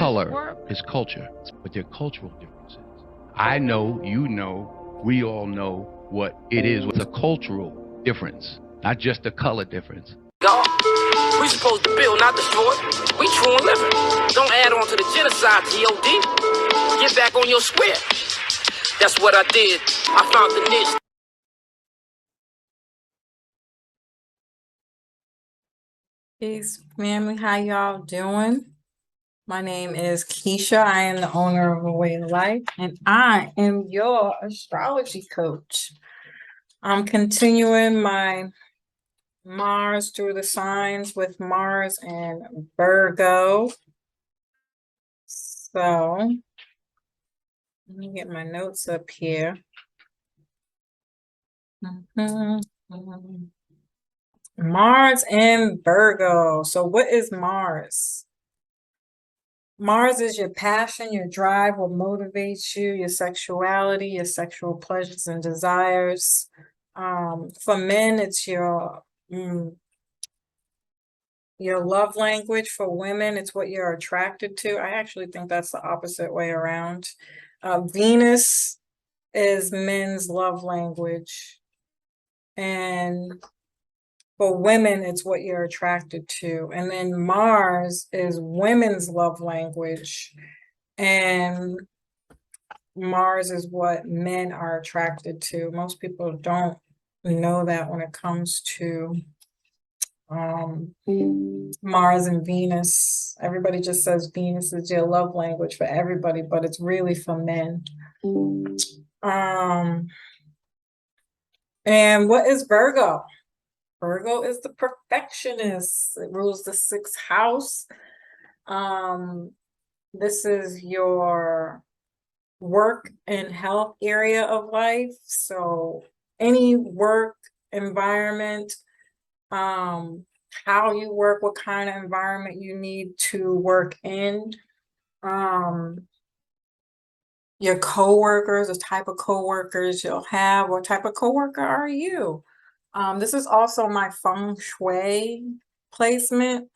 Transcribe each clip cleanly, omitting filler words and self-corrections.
color is culture, but there are cultural differences. I know, you know, we all know what it is with a cultural difference, not just a color difference. Y'all, we supposed to build, not destroy. We true and living. Don't add on to the genocide, G.O.D. Get back on your square. That's what I did. I found the niche. Peace, family. How y'all doing? My name is Keisha. I am the owner of A Way of Life, and I am your astrology coach. I'm continuing my Mars through the signs with Mars and Virgo. So let me get my notes up here. Mars and Virgo. So what is Mars? Mars is your passion, your drive, what motivates you, your sexuality, your sexual pleasures and desires. For men, it's your love language. For women, it's what you're attracted to. I actually think that's the opposite way around. Venus is men's love language. And for women, it's what you're attracted to. And then Mars is women's love language. And Mars is what men are attracted to. Most people don't know that when it comes to Mars and Venus. Everybody just says Venus is your love language for everybody, but it's really for men. And what is Virgo? Virgo is the perfectionist. It rules the 6th house. This is your work and health area of life. So any work environment, how you work, what kind of environment you need to work in, your coworkers, the type of coworkers you'll have, what type of coworker are you? This is also my feng shui placement.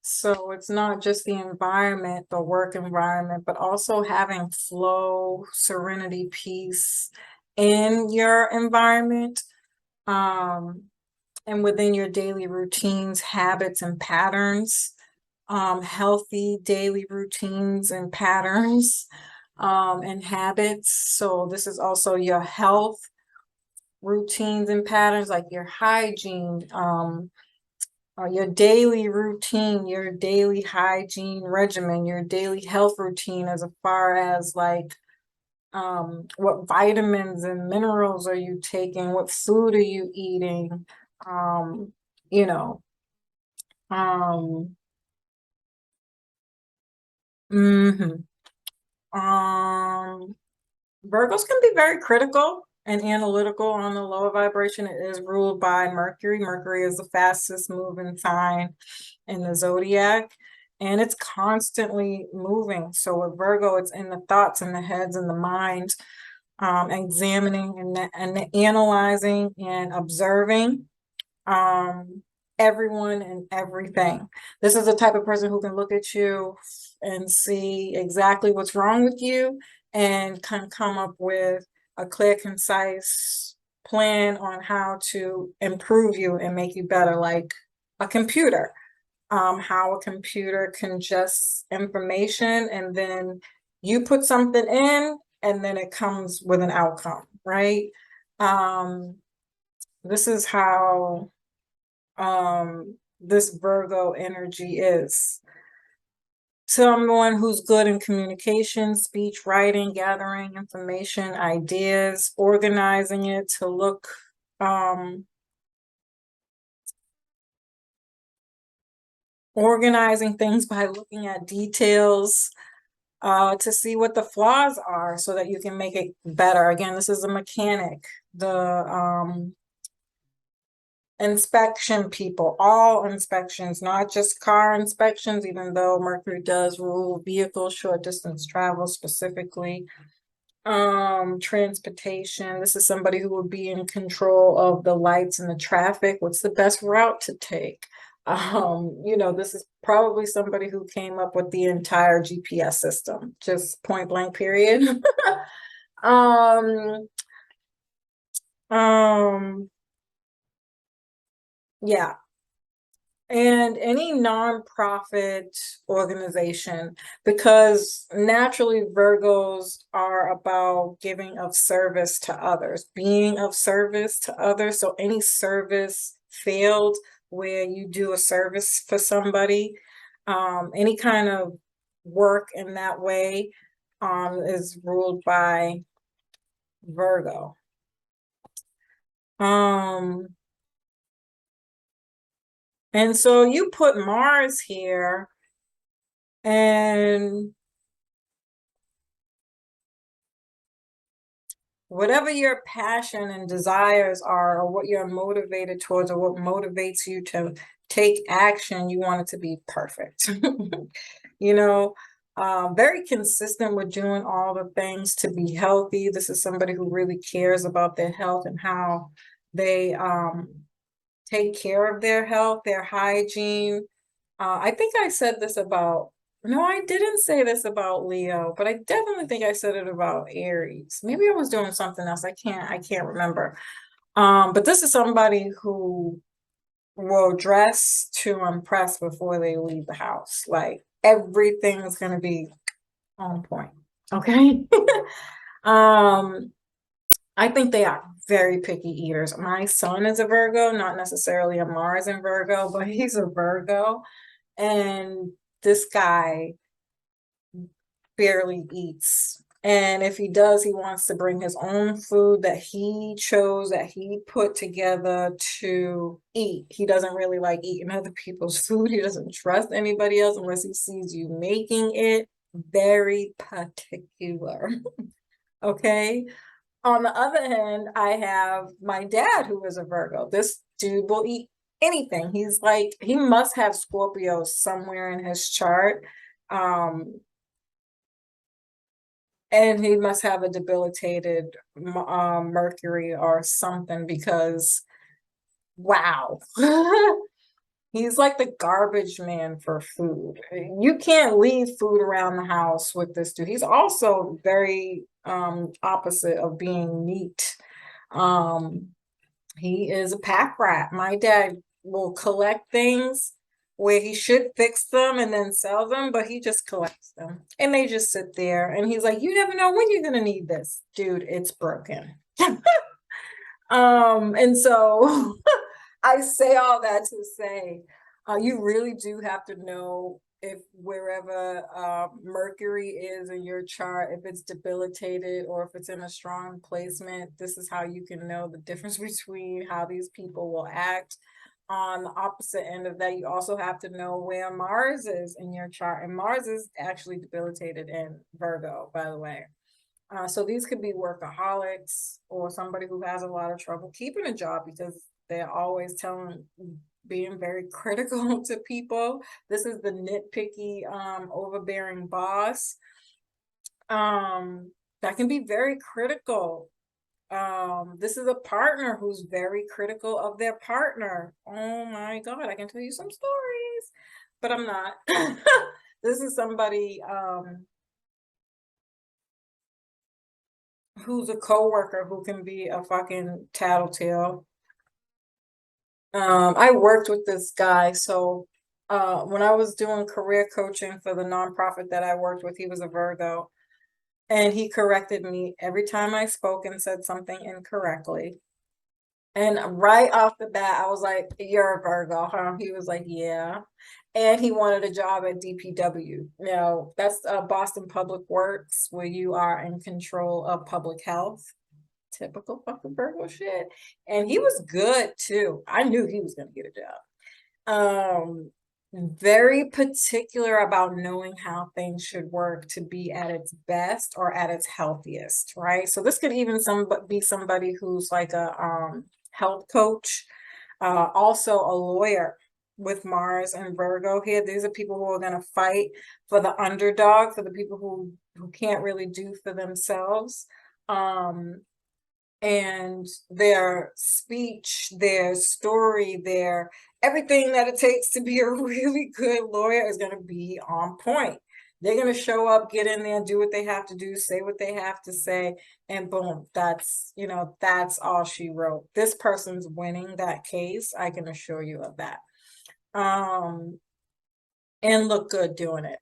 So it's not just the environment, the work environment, but also having flow, serenity, peace in your environment, and within your daily routines, habits, and patterns, healthy daily routines and patterns, and habits. So this is also your health routines and patterns, like your hygiene, your daily routine, your daily hygiene regimen, your daily health routine, as far as like what vitamins and minerals are you taking, what food are you eating, you know. Virgos can be very critical and analytical on the lower vibration. It is ruled by Mercury. Mercury is the fastest moving sign in the zodiac, and it's constantly moving. So with Virgo, it's in the thoughts and the heads and the mind, examining and analyzing and observing everyone and everything. This is the type of person who can look at you and see exactly what's wrong with you and can come up with a clear, concise plan on how to improve you and make you better, like a computer. How a computer congests information, and then you put something in and then it comes with an outcome, right? This is how this Virgo energy is. Someone who's good in communication, speech, writing, gathering information, ideas, organizing it to look organizing things by looking at details to see what the flaws are so that you can make it better. Again, this is a mechanic. The inspection people, all inspections, not just car inspections, even though Mercury does rule vehicles, short distance travel specifically. Transportation. This is somebody who will be in control of the lights and the traffic. What's the best route to take? You know, this is probably somebody who came up with the entire GPS system, just point blank period. um yeah. And any nonprofit organization, because naturally Virgos are about giving of service to others, being of service to others. So any service field where you do a service for somebody, any kind of work in that way, is ruled by Virgo. And so you put Mars here, and whatever your passion and desires are, or what you're motivated towards, or what motivates you to take action, you want it to be perfect. You know, very consistent with doing all the things to be healthy. This is somebody who really cares about their health and how they take care of their health, their hygiene. I think I said this about, no, I didn't say this about Leo, but I definitely think I said it about Aries. Maybe I was doing something else. I can't remember. But this is somebody who will dress to impress before they leave the house. Like everything's gonna be on point. Okay. I think they are very picky eaters. My son is a Virgo, not necessarily a Mars in Virgo, but he's a Virgo. And this guy barely eats. And if he does, he wants to bring his own food that he chose, that he put together to eat. He doesn't really like eating other people's food. He doesn't trust anybody else unless he sees you making it. Very particular. Okay. On the other hand, I have my dad who is a Virgo. This dude will eat anything. He's like, he must have Scorpio somewhere in his chart. And he must have a debilitated Mercury or something, because wow. He's like the garbage man for food. You can't leave food around the house with this dude. He's also very opposite of being neat. He is a pack rat. My dad will collect things where he should fix them and then sell them, but he just collects them and they just sit there. And he's like, you never know when you're gonna need this. Dude, it's broken. And so I say all that to say, you really do have to know if wherever Mercury is in your chart, if it's debilitated or if it's in a strong placement. This is how you can know the difference between how these people will act. On the opposite end of that, you also have to know where Mars is in your chart. And Mars is actually debilitated in Virgo, by the way. So these could be workaholics or somebody who has a lot of trouble keeping a job because they're always being very critical to people. This is the nitpicky, overbearing boss. That can be very critical. This is a partner who's very critical of their partner. Oh my God, I can tell you some stories, but I'm not. This is somebody, who's a coworker who can be a fucking tattletale. I worked with this guy, so when I was doing career coaching for the nonprofit that I worked with, he was a Virgo, and he corrected me every time I spoke and said something incorrectly. And right off the bat, I was like, "You're a Virgo, huh?" He was like, "Yeah." And he wanted a job at DPW. Now, that's Boston Public Works, where you are in control of public health. Typical fucking Virgo shit. And he was good too. I knew he was gonna get a job. Very particular about knowing how things should work to be at its best or at its healthiest, right? So this could even be somebody who's like a health coach, also a lawyer with Mars and Virgo here. These are people who are going to fight for the underdog, for the people who can't really do for themselves. And their speech, their story, their everything that it takes to be a really good lawyer is going to be on point. They're going to show up, get in there, do what they have to do, say what they have to say, and boom, that's, you know, that's all she wrote. This person's winning that case, I can assure you of that. And look good doing it.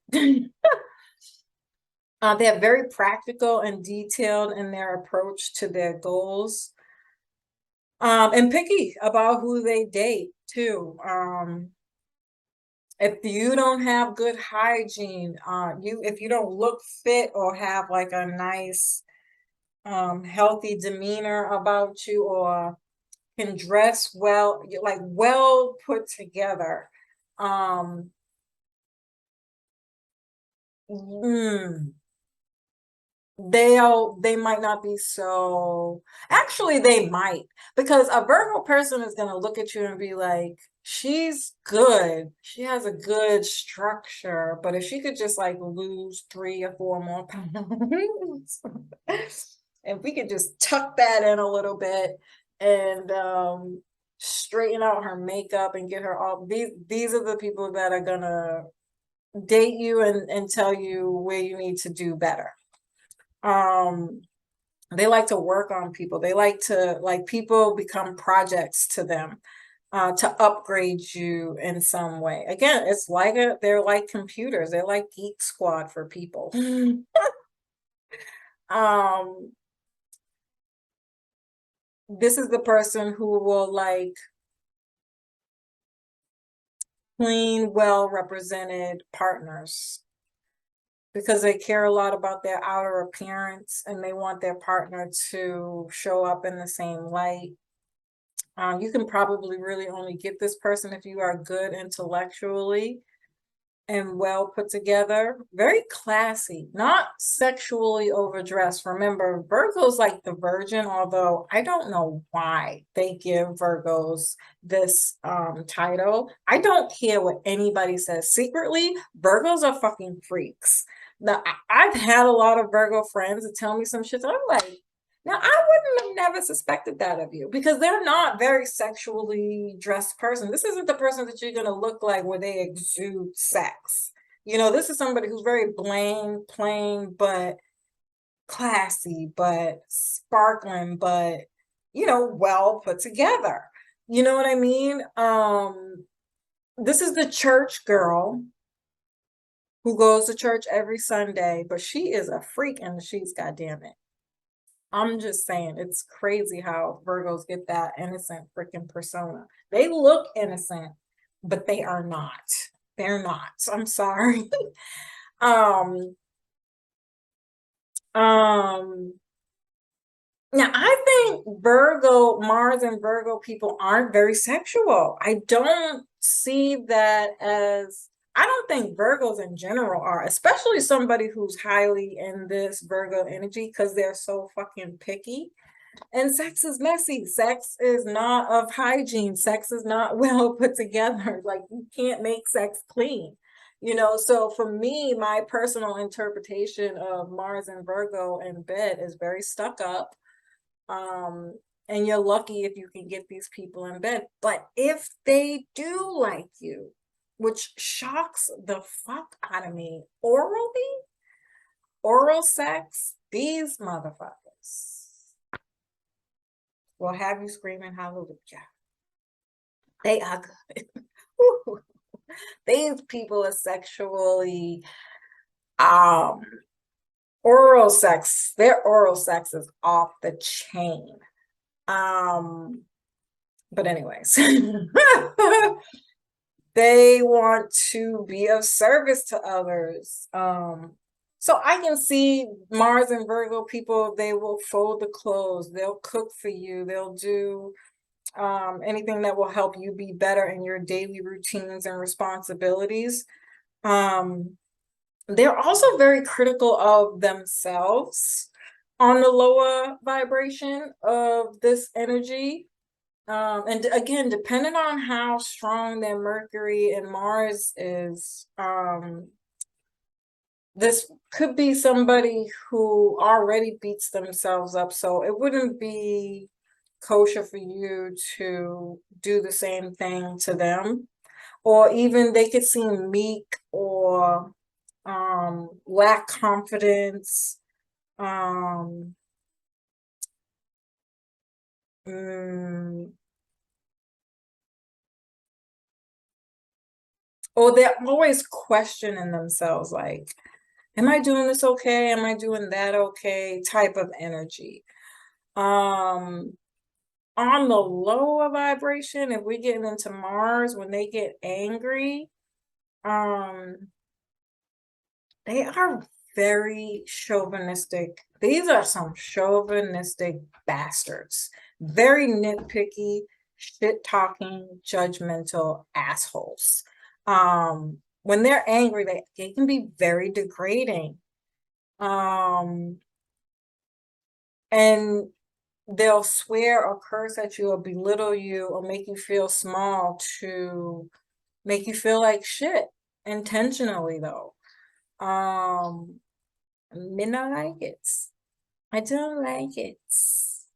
They're very practical and detailed in their approach to their goals. And picky about who they date too. If you don't have good hygiene, if you don't look fit or have like a nice, healthy demeanor about you, or can dress well, like well put together, they might not be so, actually they might, because a Virgo person is going to look at you and be like, she's good, she has a good structure, but if she could just like lose 3 or 4 more pounds, if we could just tuck that in a little bit and straighten out her makeup and get her all, these are the people that are gonna date you and tell you where you need to do better. They like to work on people. They like to, like, people become projects to them, to upgrade you in some way. Again, it's like they're like computers. They're like Geek Squad for people. This is the person who will like clean, well represented partners, because they care a lot about their outer appearance and they want their partner to show up in the same light. You can probably really only get this person if you are good intellectually and well put together, very classy, not sexually overdressed. Remember, Virgo's like the virgin, although I don't know why they give Virgos this title. I don't care what anybody says. Secretly, Virgos are fucking freaks. Now, I've had a lot of Virgo friends that tell me some shit. I'm like, now I wouldn't have never suspected that of you, because they're not very sexually dressed person. This isn't the person that you're gonna look like where they exude sex. You know, this is somebody who's very plain, but classy, but sparkling, but, you know, well put together. You know what I mean? This is the church girl who goes to church every Sunday, but she is a freak in the sheets, goddamn it. I'm just saying, it's crazy how Virgos get that innocent freaking persona. They look innocent, but they are not. They're not. I'm sorry. Now I think Mars and Virgo people aren't very sexual. I don't see that as, I don't think Virgos in general are, especially somebody who's highly in this Virgo energy, because they're so fucking picky. And sex is messy. Sex is not of hygiene. Sex is not well put together. Like, you can't make sex clean. You know, so for me, my personal interpretation of Mars and Virgo in bed is very stuck up. And you're lucky if you can get these people in bed. But if they do like you, which shocks the fuck out of me, oral sex, these motherfuckers will have you screaming hallelujah. They are good. These people are sexually, oral sex, their oral sex is off the chain. But anyways, they want to be of service to others. So I can see Mars and Virgo people, they will fold the clothes, they'll cook for you, they'll do anything that will help you be better in your daily routines and responsibilities. They're also very critical of themselves on the lower vibration of this energy. And again, depending on how strong their Mercury and Mars is, this could be somebody who already beats themselves up. So it wouldn't be kosher for you to do the same thing to them. Or even they could seem meek or lack confidence. Mm, or they're always questioning themselves, like, am I doing this okay? Am I doing that okay? Type of energy. On the lower vibration, if we're getting into Mars, when they get angry, they are very chauvinistic. These are some chauvinistic bastards. Very nitpicky, shit-talking, judgmental assholes. When they're angry, they can be very degrading. And they'll swear or curse at you or belittle you or make you feel small to make you feel like shit intentionally, though. Me not like it. I don't like it.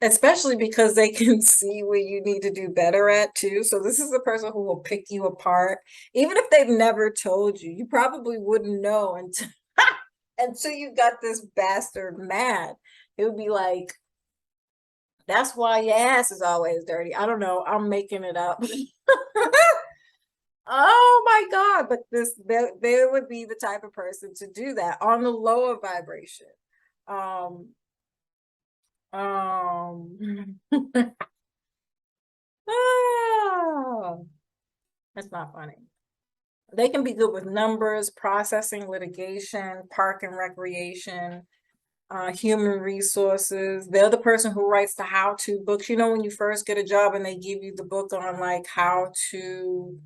Especially because they can see where you need to do better at too. So this is a person who will pick you apart. Even if they've never told you, you probably wouldn't know until, until you got this bastard mad. It would be like, that's why your ass is always dirty. I don't know. I'm making it up. Oh my God. But they would be the type of person to do that on the lower vibration. That's not funny. They can be good with numbers, processing, litigation, park and recreation, human resources. They're the person who writes the how-to books. You know, when you first get a job and they give you the book on like how to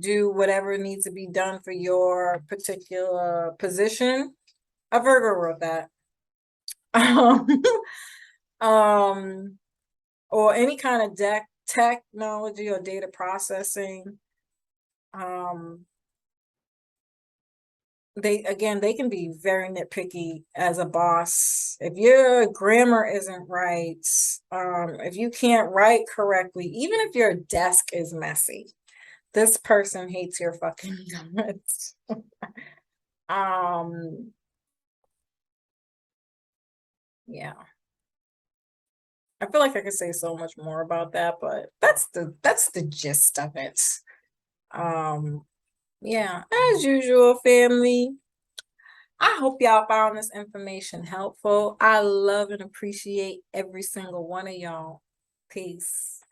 do whatever needs to be done for your particular position. A Virgo wrote that. Or any kind of technology or data processing. They can be very nitpicky as a boss. If your grammar isn't right, if you can't write correctly, even if your desk is messy, this person hates your fucking guts. Yeah. I feel like I could say so much more about that, but that's the gist of it. Yeah, as usual, family. I hope y'all found this information helpful. I love and appreciate every single one of y'all. Peace.